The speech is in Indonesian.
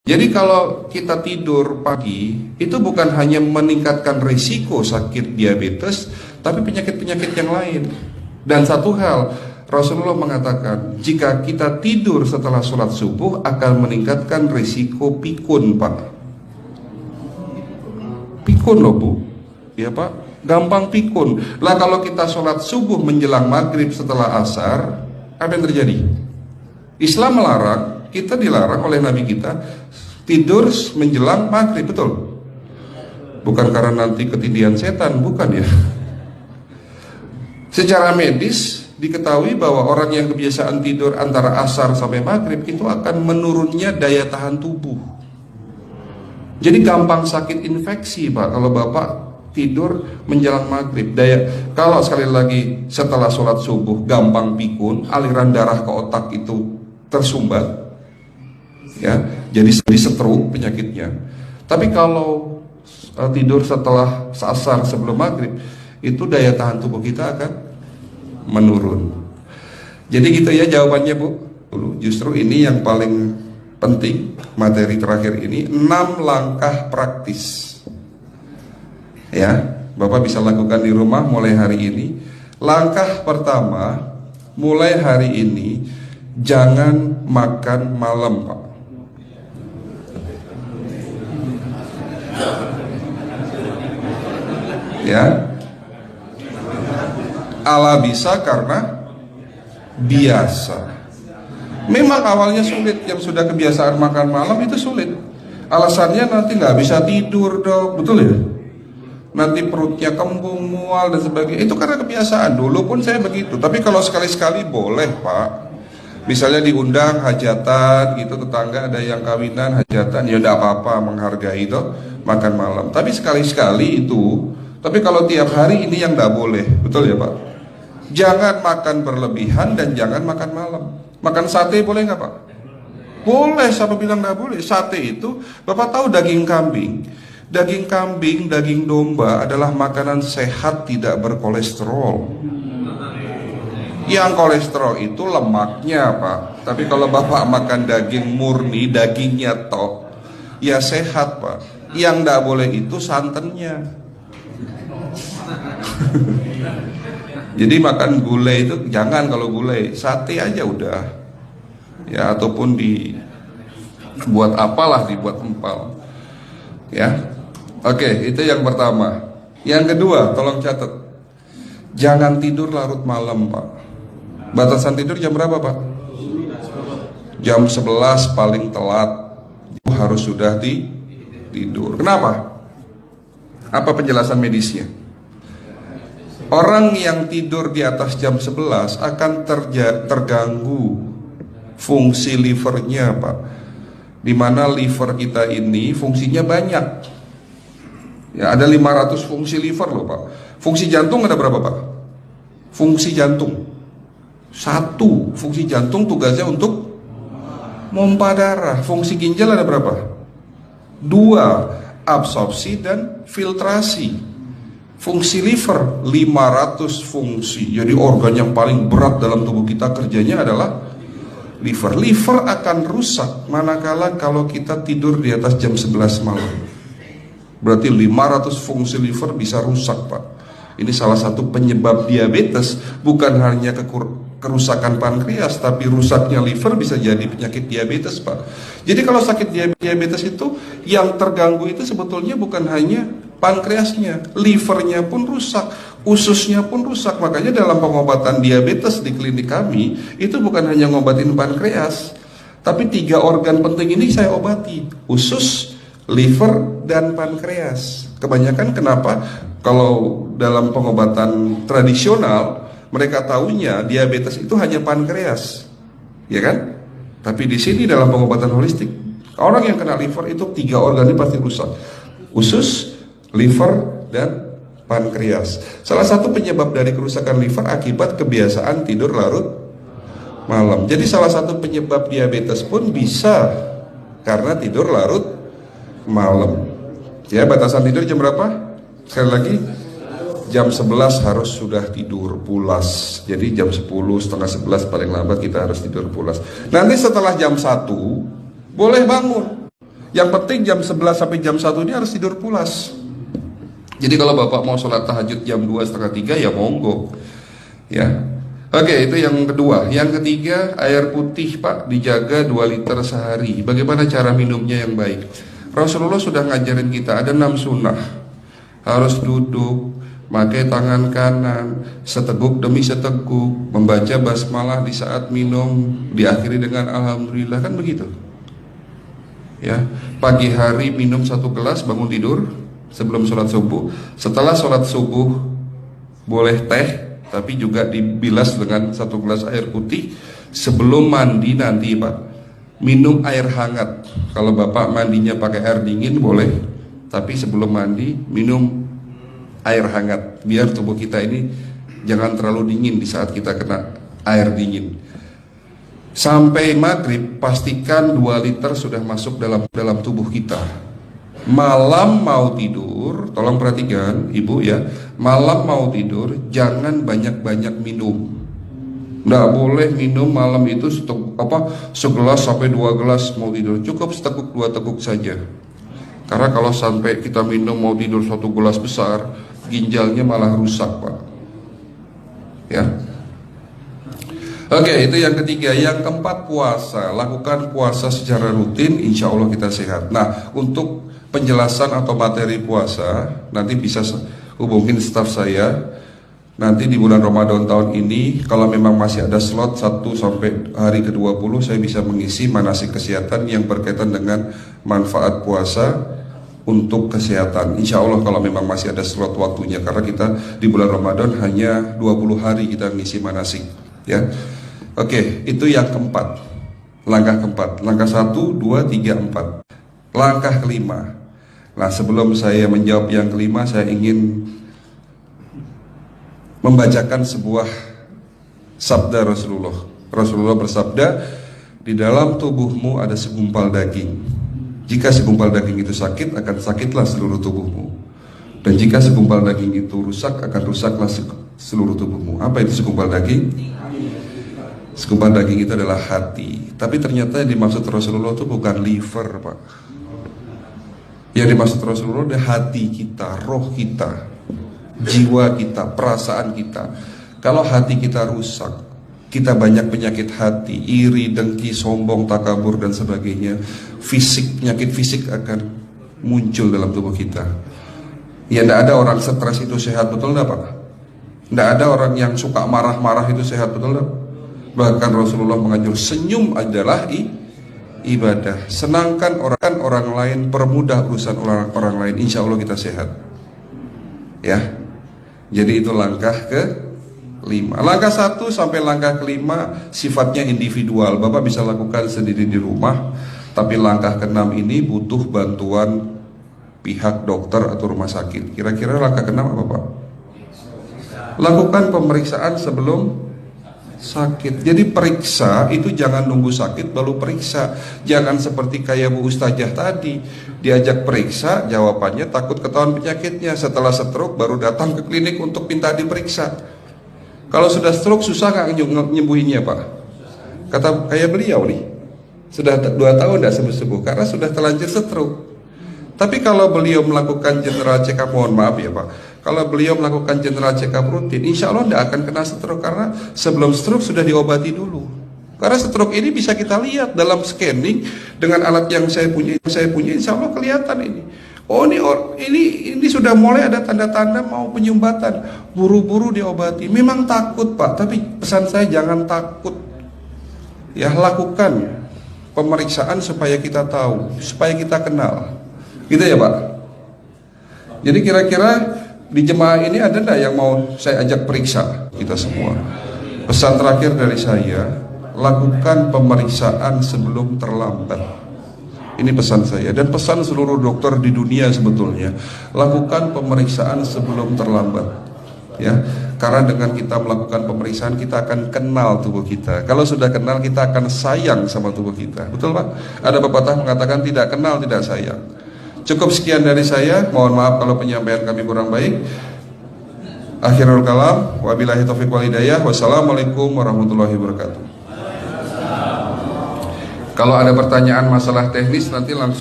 Jadi kalau kita tidur pagi, itu bukan hanya meningkatkan risiko sakit diabetes, tapi penyakit-penyakit yang lain. Dan satu hal, Rasulullah mengatakan, jika kita tidur setelah sholat subuh akan meningkatkan risiko pikun, Pak. Pikun loh, Bu. Ya, Pak. Gampang pikun. Lah kalau kita sholat subuh menjelang maghrib setelah asar, apa yang terjadi? Islam melarang, kita dilarang oleh Nabi kita tidur menjelang maghrib, betul? Bukan karena nanti ketidian setan, bukan ya. Secara medis diketahui bahwa orang yang kebiasaan tidur antara asar sampai maghrib itu akan menurunnya daya tahan tubuh. Jadi gampang sakit infeksi, Pak, kalau Bapak tidur menjelang maghrib. Kalau sekali lagi setelah sholat subuh gampang pikun, aliran darah ke otak itu tersumbat, ya, jadi stroke penyakitnya. Tapi kalau tidur setelah asar sebelum maghrib, itu daya tahan tubuh kita akan menurun. Jadi gitu ya jawabannya, Bu. Justru ini yang paling penting, materi terakhir ini 6 langkah praktis. Ya, Bapak bisa lakukan di rumah mulai hari ini. Langkah pertama, mulai hari ini jangan makan malam, Pak. Ya, ala bisa karena biasa. Memang awalnya sulit, yang sudah kebiasaan makan malam itu sulit. Alasannya nanti nggak bisa tidur, Dok, betul ya? Nanti perutnya kembung, mual dan sebagainya. Itu karena kebiasaan. Dulu pun saya begitu. Tapi kalau sekali-sekali boleh, Pak. Misalnya diundang hajatan gitu, tetangga ada yang kawinan hajatan, ya udah apa-apa, menghargai itu makan malam. Tapi sekali-sekali itu. Tapi kalau tiap hari ini yang nggak boleh, betul ya, Pak? Jangan makan berlebihan dan jangan makan malam. Makan sate boleh nggak, Pak? Boleh, siapa bilang nggak boleh? Sate itu, Bapak tahu daging kambing. Daging kambing, daging domba adalah makanan sehat, tidak berkolesterol. Yang kolesterol itu lemaknya, Pak. Tapi kalau Bapak makan daging murni, dagingnya tok, ya sehat, Pak. Yang nggak boleh itu santannya. Jadi makan gulai itu jangan, kalau gulai sate aja udah, ya, ataupun dibuat apalah, dibuat empal, ya. Oke, itu yang pertama. Yang kedua, tolong catat, jangan tidur larut malam, Pak. Batasan tidur jam berapa, Pak? Jam 11 paling telat harus sudah tidur. Kenapa? Apa penjelasan medisnya? Orang yang tidur di atas jam 11 akan terganggu fungsi livernya, Pak. Dimana liver kita ini fungsinya banyak. Ya, ada 500 fungsi liver loh, Pak. Fungsi jantung ada berapa, Pak? Fungsi jantung 1. Fungsi jantung tugasnya untuk mompa darah. Fungsi ginjal ada berapa? 2. Absorpsi dan filtrasi. Fungsi liver 500 fungsi. Jadi organ yang paling berat dalam tubuh kita kerjanya adalah liver. Liver akan rusak manakala kalau kita tidur di atas jam 11 malam. Berarti 500 fungsi liver bisa rusak, Pak. Ini salah satu penyebab diabetes. Bukan hanya kerusakan pankreas, tapi rusaknya liver bisa jadi penyakit diabetes, Pak. Jadi kalau sakit diabetes itu yang terganggu itu sebetulnya bukan hanya pankreasnya, livernya pun rusak, ususnya pun rusak. Makanya dalam pengobatan diabetes di klinik kami itu bukan hanya ngobatin pankreas, tapi 3 organ penting ini saya obati: usus, liver, dan pankreas. Kebanyakan kenapa? Kalau dalam pengobatan tradisional mereka tahunya diabetes itu hanya pankreas, ya kan? Tapi di sini dalam pengobatan holistik, orang yang kena liver itu 3 organ ini pasti rusak: usus, liver, dan pankreas. Salah satu penyebab dari kerusakan liver akibat kebiasaan tidur larut malam. Jadi salah satu penyebab diabetes pun bisa karena tidur larut malam. Ya, batasan tidur jam berapa? Sekali lagi, jam 11 harus sudah tidur pulas. Jadi jam 10, setengah 11 paling lambat kita harus tidur pulas. Nanti setelah jam 1 boleh bangun. Yang penting jam 11 sampai jam 1 ini harus tidur pulas. Jadi kalau Bapak mau sholat tahajud jam 2, setengah 3 ya monggo. Ya. Oke, itu yang kedua. Yang ketiga, air putih Pak dijaga 2 liter sehari. Bagaimana cara minumnya yang baik? Rasulullah sudah ngajarin kita ada 6 sunnah. Harus duduk, pakai tangan kanan, seteguk demi seteguk, membaca basmalah di saat minum, diakhiri dengan alhamdulillah, kan begitu. Ya, pagi hari minum 1 gelas, bangun tidur sebelum sholat subuh. Setelah sholat subuh boleh teh, tapi juga dibilas dengan 1 gelas air putih. Sebelum mandi nanti Pak, minum air hangat. Kalau Bapak mandinya pakai air dingin boleh, tapi sebelum mandi minum air hangat, biar tubuh kita ini jangan terlalu dingin di saat kita kena air dingin. Sampai maghrib pastikan 2 liter sudah masuk dalam tubuh kita. Malam mau tidur, tolong perhatikan Ibu ya, malam mau tidur jangan banyak-banyak minum. Nggak boleh minum malam itu segelas sampai 2 gelas mau tidur. Cukup seteguk 2 teguk saja. Karena kalau sampai kita minum mau tidur 1 gelas besar, ginjalnya malah rusak Pak. Ya. Oke, itu yang ketiga. Yang keempat, puasa. Lakukan puasa secara rutin, insya Allah kita sehat. Nah, untuk penjelasan atau materi puasa nanti bisa hubungin staf saya. Nanti di bulan Ramadan tahun ini, kalau memang masih ada slot 1 sampai hari ke-20, saya bisa mengisi manasik kesehatan yang berkaitan dengan manfaat puasa untuk kesehatan. Insya Allah kalau memang masih ada slot waktunya, karena kita di bulan Ramadan hanya 20 hari kita mengisi manasik. Ya, oke, itu yang keempat. Langkah keempat. Langkah 1, 2, 3, 4. Langkah kelima. Nah, sebelum saya menjawab yang kelima, saya ingin membacakan sebuah sabda Rasulullah. Rasulullah bersabda, di dalam tubuhmu ada segumpal daging. Jika segumpal daging itu sakit, akan sakitlah seluruh tubuhmu. Dan jika segumpal daging itu rusak, akan rusaklah seluruh tubuhmu. Apa itu segumpal daging? Segumpal daging itu adalah hati. Tapi ternyata yang dimaksud Rasulullah itu bukan liver Pak. Yang dimaksud Rasulullah adalah hati kita, roh kita, jiwa kita, perasaan kita. Kalau hati kita rusak, kita banyak penyakit hati, iri, dengki, sombong, takabur dan sebagainya. Penyakit fisik akan muncul dalam tubuh kita. Ya, tidak ada orang stres itu sehat, betul tidak Pak? Tidak ada orang yang suka marah-marah itu sehat, betul tidak? Bahkan Rasulullah mengajar senyum adalah ibadah. Senangkan orang lain, permudah urusan orang lain, insya Allah kita sehat. Ya, jadi itu langkah ke-5. Langkah 1 sampai langkah ke-5 sifatnya individual. Bapak bisa lakukan sendiri di rumah. Tapi langkah ke-6 ini butuh bantuan pihak dokter atau rumah sakit. Kira-kira langkah ke-6 apa Pak? Lakukan pemeriksaan sebelum sakit. Jadi periksa itu jangan nunggu sakit baru periksa. Jangan seperti kayak Bu Ustazah tadi, diajak periksa, jawabannya takut ketahuan penyakitnya. Setelah stroke baru datang ke klinik untuk minta diperiksa. Kalau sudah stroke susah nggak nyembuhinnya Pak? Kata kayak beliau nih, sudah 2 tahun tidak sembuh-sembuh karena sudah terlanjur stroke. Tapi kalau beliau melakukan general check up, mohon maaf ya Pak, kalau beliau melakukan general check up rutin, insya Allah tidak akan kena stroke, karena sebelum stroke sudah diobati dulu. Karena stroke ini bisa kita lihat dalam scanning dengan alat yang saya punya, insya Allah kelihatan ini. Oh, ini sudah mulai ada tanda-tanda mau penyumbatan, buru-buru diobati. Memang takut Pak, tapi pesan saya jangan takut. Ya, lakukan pemeriksaan supaya kita tahu, supaya kita kenal. Gitu ya Pak. Jadi kira-kira di jemaah ini ada enggak yang mau saya ajak periksa kita semua? Pesan terakhir dari saya, lakukan pemeriksaan sebelum terlambat. Ini pesan saya dan pesan seluruh dokter di dunia sebetulnya. Lakukan pemeriksaan sebelum terlambat. Ya, karena dengan kita melakukan pemeriksaan kita akan kenal tubuh kita. Kalau sudah kenal kita akan sayang sama tubuh kita. Betul Pak? Ada pepatah mengatakan tidak kenal tidak sayang. Cukup sekian dari saya. Mohon maaf kalau penyampaian kami kurang baik. Akhirul kalam, wabillahi taufiq wal hidayah. Wassalamualaikum warahmatullahi wabarakatuh. Kalau ada pertanyaan masalah teknis nanti langsung